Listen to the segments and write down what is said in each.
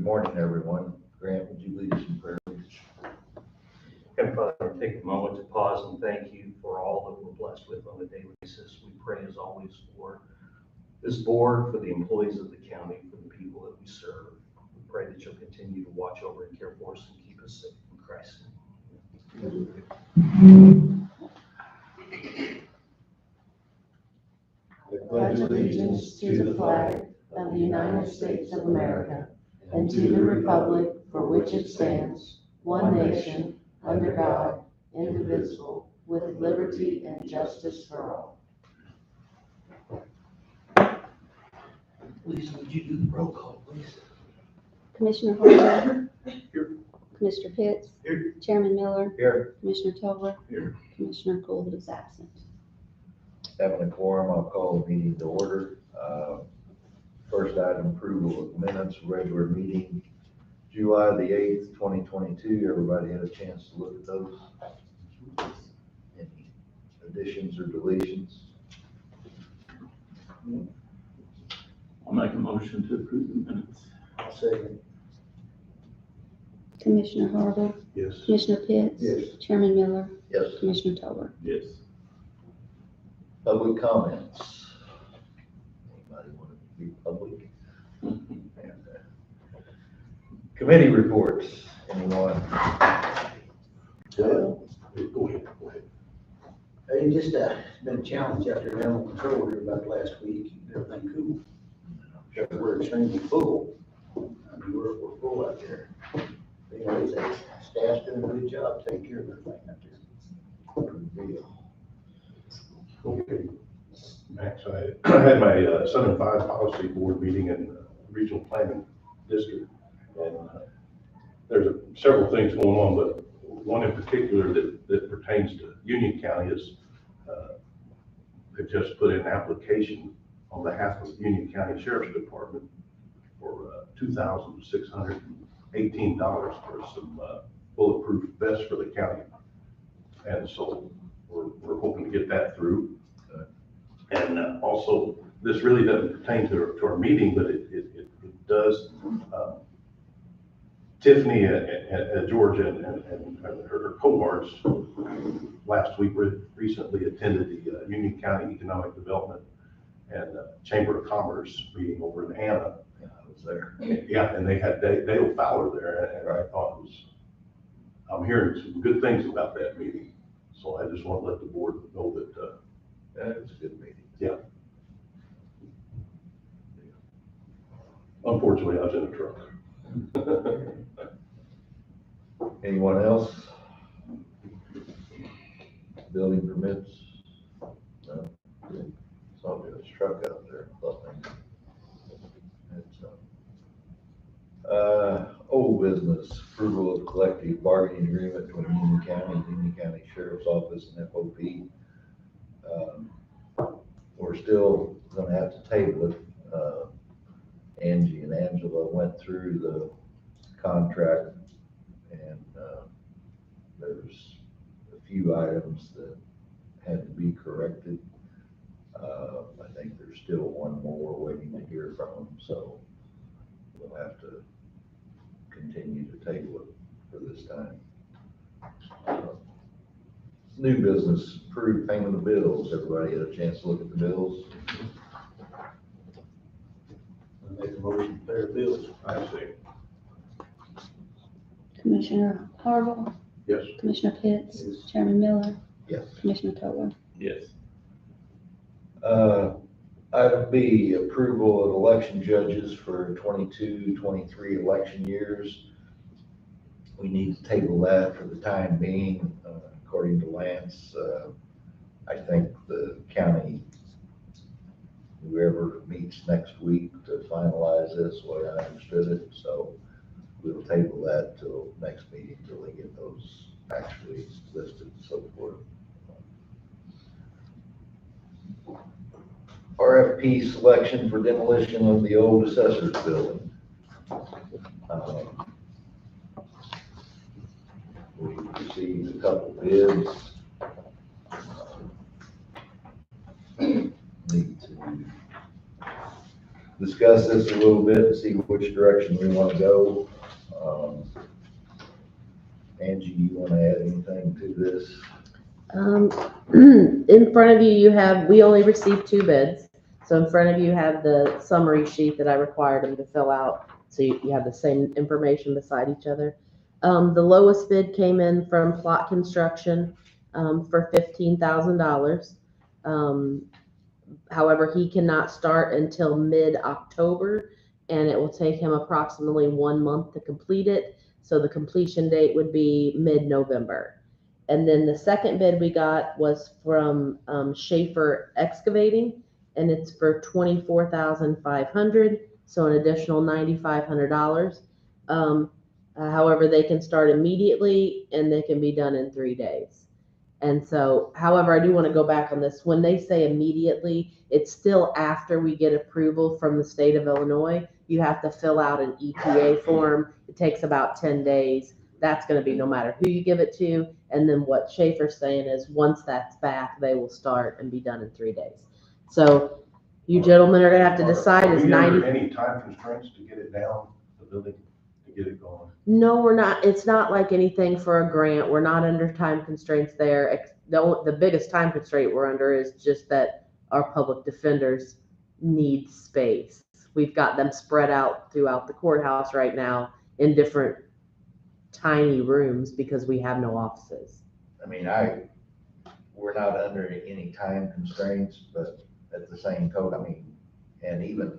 morning, everyone. Grant, would you lead us in prayer? Heavenly Father, take a moment to pause and thank you for all that we're blessed with on a daily basis. We pray as always for this board, for the employees of the county, for the people that we serve. We pray that you'll continue to watch over and care for us and keep us safe in Christ's name. I pledge allegiance to the flag of the United States of America and to the republic for which it stands, one nation, under God, indivisible, with liberty and justice for all. Lisa, would you do the roll call, please? Commissioner Harvey. Here. Commissioner Pitts. Here. Chairman Miller. Here. Commissioner Tobler. Here. Commissioner Gould is absent. Having a quorum, I'll call the meeting to order. First item, approval of minutes, regular meeting, July the 8th, 2022. Everybody had a chance to look at those? Any additions or deletions? I'll make a motion to approve the minutes. Second. Commissioner Harvey. Yes. Commissioner Pitts. Yes. Chairman Miller. Yes. Commissioner Tobler. Yes. Public comments. Anybody want to be public? And, committee reports, anyone? Go ahead. It just been a challenge after animal control here about last week, everything cool. We're extremely full. I mean, we're full out there. Anyways, staff's doing a good job taking care of everything out there. Okay. Max, I had my Southern Five Policy Board meeting in the Regional Planning District. And there's several things going on, but one in particular that pertains to Union County is they've just put in an application on behalf of Union County Sheriff's Department for $2,618 for some bulletproof vests for the county. And so we're hoping to get that through. And also, this really doesn't pertain to our meeting, but it does. Tiffany at Georgia and her cohorts last week recently attended the Union County Economic Development and Chamber of Commerce meeting over in Anna. Yeah, I was there. Yeah, and they had Dale Fowler there, and I thought I'm hearing some good things about that meeting. So I just want to let the board know that. That was a good meeting. Yeah. Unfortunately, I was in a truck. Anyone else? Building permits? No? Good. Saw this truck out there. Old business, approval of collective bargaining agreement between Union County Sheriff's Office and FOP. We're still gonna have to table it. Angie and Angela went through the contract and there's a few items that had to be corrected. I think there's still one more waiting to hear from them, so we'll have to continue to table it for this time. New business, approved payment of bills. Everybody had a chance to look at the bills? I make a motion to pay our bills. I see. Commissioner Harvey. Yes. Commissioner Pitts. Yes. Chairman Miller. Yes. Commissioner Tobler. Yes. Item B, approval of election judges for 22-23 election years. We need to table that for the time being. According to Lance, I think the county, whoever meets next week to finalize this, the way I understood it, so we'll table that till next meeting till they get those actually listed and so forth. RFP selection for demolition of the old assessor's building. We received a couple bids. Need to discuss this a little bit and see which direction we want to go. Angie, you want to add anything to this? In front of you, you have, we only received 2 bids. So in front of you have the summary sheet that I required them to fill out. So you have the same information beside each other. The lowest bid came in from Plot Construction, for $15,000. However, he cannot start until mid-October, and it will take him approximately 1 month to complete it. So the completion date would be mid-November. And then the second bid we got was from Schaefer Excavating, and it's for $24,500, so an additional $9,500. However, they can start immediately, and they can be done in 3 days. And so, however, I do want to go back on this. When they say immediately, it's still after we get approval from the state of Illinois. You have to fill out an EPA form. It takes about 10 days. That's going to be no matter who you give it to. And then what Schaefer's saying is once that's back, they will start and be done in 3 days. So you gentlemen are going to have to decide Are is we under 90. any time constraints to get it down, the building, to get it going? No, we're not. It's not like anything for a grant. We're not under time constraints there. The biggest time constraint we're under is just that our public defenders need space. We've got them spread out throughout the courthouse right now in different tiny rooms because we have no offices. I mean, we're not under any time constraints, but at the same token, I mean, and even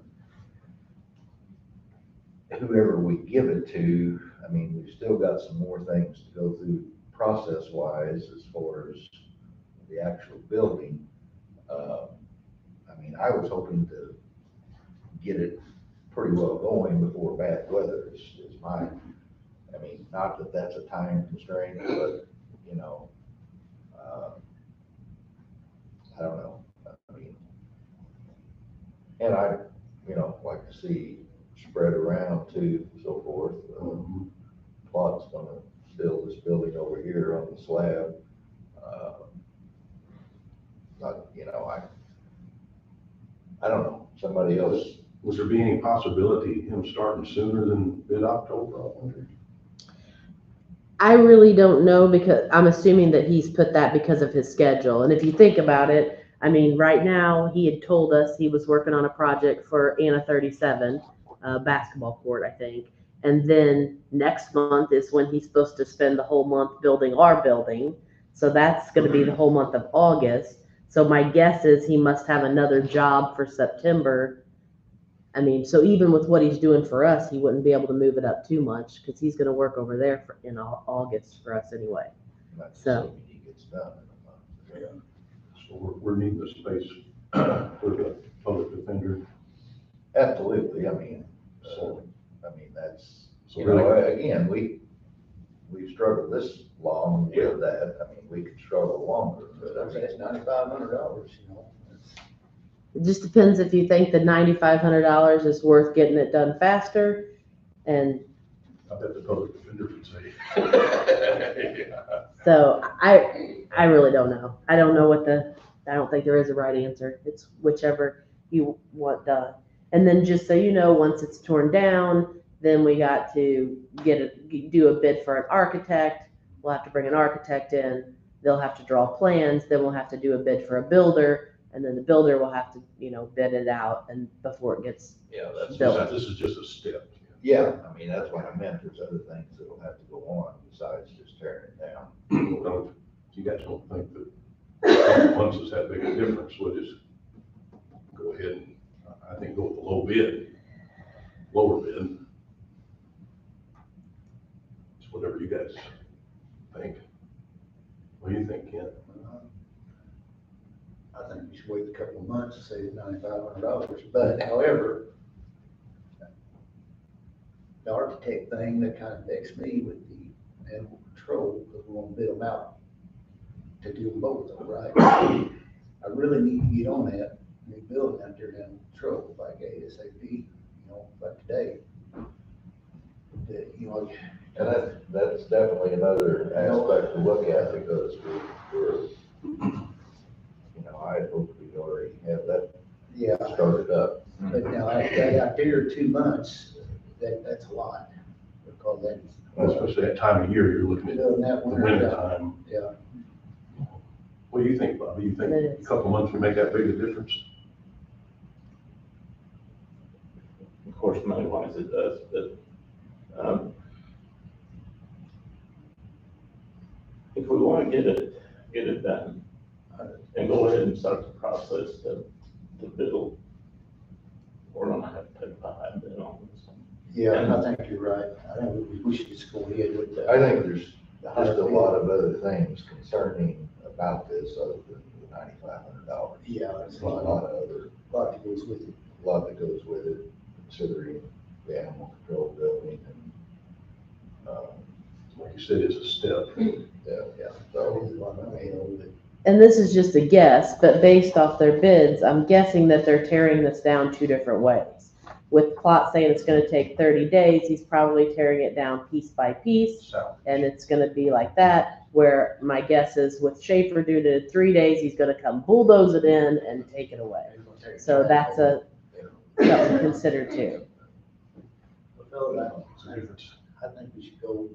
whoever we give it to, I mean, we've still got some more things to go through process-wise as far as the actual building. I mean, I was hoping to get it pretty well going before bad weather is my, I mean, not that that's a time constraint, but, you know, I don't know. I mean, and I, like to see spread around too, so forth. Plot's gonna build this building over here on the slab. I don't know, somebody else. Was there be any possibility of him starting sooner than mid-October, I wonder? I really don't know because I'm assuming that he's put that because of his schedule. And if you think about it, I mean, right now he had told us he was working on a project for Anna 37, basketball court, I think. And then next month is when he's supposed to spend the whole month building our building. So that's going to be the whole month of August. So my guess is he must have another job for September. I mean, so even with what he's doing for us, he wouldn't be able to move it up too much because he's going to work over there in August for us anyway. That's So. assuming he gets done in a month. So we're needing the space for the public defender. Absolutely, I mean, that's, So again, we've struggled this long with that. I mean, we could struggle longer, but I mean, That's $9,500, It just depends if you think the $9,500 is worth getting it done faster. And I bet the public defender would say. so I really don't know. I don't know I don't think there is a right answer. It's whichever you want done. And then just so you know, once it's torn down, then we got to do a bid for an architect. We'll have to bring an architect in. They'll have to draw plans. Then we'll have to do a bid for a builder. And then the builder will have to, bid it out and before it gets yeah, that's, built. This is just a step. yeah, I mean, that's what I meant. There's other things that'll have to go on besides just tearing it down. Well, if you guys don't think that a couple months has that big a difference, we'll just go ahead and, I think, go with the lower bid. It's whatever you guys think. What do you think, Ken? I think we should wait a couple of months to save $9,500, but however, the architect thing, that kind of vexed me with the animal control, because we want to bid them out to do them both, all right? I really need to get on that, new building out there, animal control, like ASAP, like today. And that's definitely another aspect to look at because we're I had hoped we'd already have that Yeah, started up. but now I that out there 2 months, that's a lot. Because that's, Especially that time of year, you're looking at doing that the winter, winter time. yeah. What do you think, Bobby? You think It a is. couple months would make that big a difference? Of course, money wise it does, but, if we want to get it done, and go ahead and start the process to build, we're gonna have to take a high bid on this. Yeah, I think you're right. I think we should just go ahead with that. I think there's just a lot of other things concerning about this other than the $9,500. Yeah, that's There's a lot of other, lot that goes with it. a lot that goes with it, considering the animal control building and, Like you said, it's a step. yeah, so. And this is just a guess, but based off their bids, I'm guessing that they're tearing this down 2 different ways. With Plot saying it's gonna take 30 days, he's probably tearing it down piece by piece, South. and it's gonna be like that, where my guess is with Schaefer due to 3 days, he's gonna come bulldoze it in and take it away. So that's something to consider too. Well, I think we should go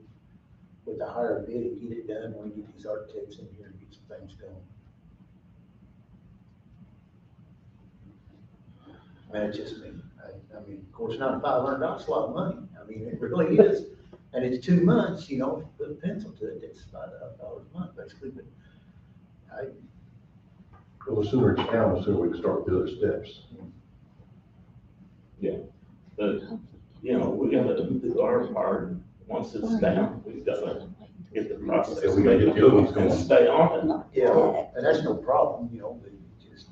with the higher bid and get it done when we get these architects in here and get some things going. That's just me. I mean, of course, $9,500 is a lot of money. I mean, it really is. And it's 2 months, you know, put a pencil to it, it's $5,000 a month basically, but Well, the sooner it's down, the sooner we can start the other steps. But, you know, we gotta do our part. Once it's down, we gotta get the process. Yeah, we gotta get the other ones going. And stay on it. yeah, and that's no problem, you know, but just.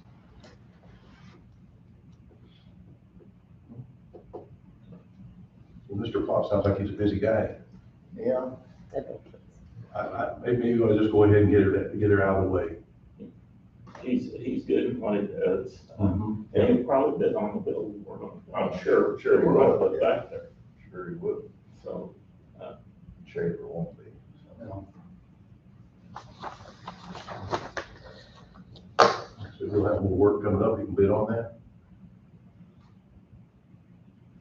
Well, Mr. Plot sounds like he's a busy guy. Yeah. Maybe you ought to just go ahead and get her out of the way. He's good at what he does. Mhm. And he'll probably bid on the building, I'm sure we're gonna put back there, Sure he would, so. Schaefer won't be. No. So we'll have more work coming up, you can bid on that.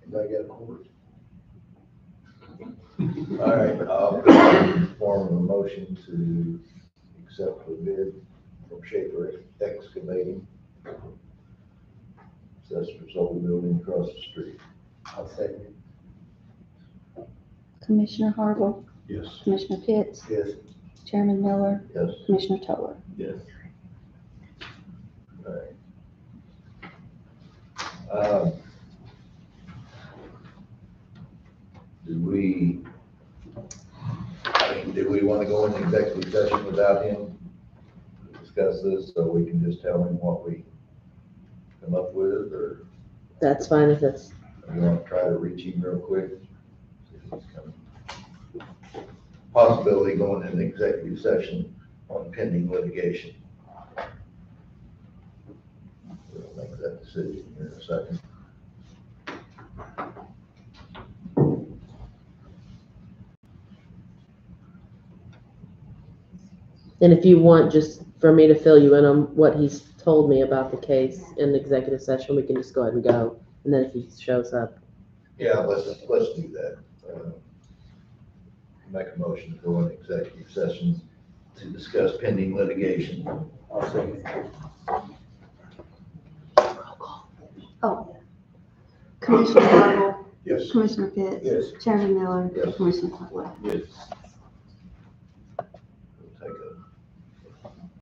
Anybody got a court? All right, I'll put in form of a motion to accept the bid from Schaefer Excavating. Assessor's old building across the street. I'll second it. Commissioner Harville, Yes. Commissioner Pitts, Yes. Chairman Miller, Yes, Commissioner Toller. Yes. all right. Do we want to go into executive session without him to discuss this, so we can just tell him what we come up with, or That's fine if it's, you want to try to reach him real quick? See if he's coming. Possibility going into executive session on pending litigation. We'll make that decision here in a second. and if you want just for me to fill you in on what he's told me about the case in the executive session, we can just go ahead and go. And then if he shows up, Yeah, let's do that. Make a motion to go into executive session to discuss pending litigation. I'll second it. Oh. Commissioner Harville, Yes. Commissioner Pitts, Yes. Chairman Miller, Yes. Commissioner Toller. Yes. We'll take a